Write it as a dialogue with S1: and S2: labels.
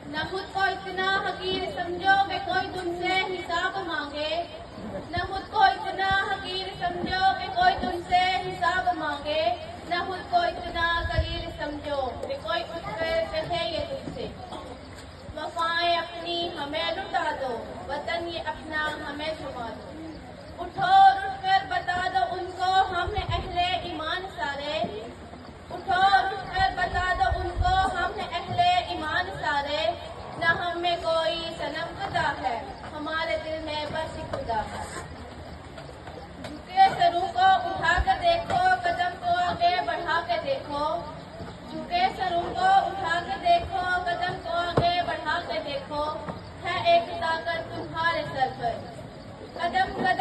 S1: न खुद को इतना हकीर समझो कि कोई तुमसे हिसाब मांगे। न खुद को इतना हकीर समझो कि कोई तुमसे हिसाब मांगे। न खुद को इतना कलील समझो कि कोई उठकर कहे ये तुमसे। वफाएं अपनी हमें लुटा दो, वतन ये अपना हमें थमा दो। उठो और उठकर बता दो उनको हम अहले ईमान सारे। उठो और उठकर बता दो उनको हम अहले ईमान सारे। न हम में कोई सनम खुदा है, हमारे दिल में बस खुदा है। झुके सरों को उठा कर देखो, कदम को आगे बढ़ा के देखो। झुके सरों को उठा के देखो, कदम को आगे बढ़ा के देखो। है एक ताकत तुम्हारे सर पर, कदम कदम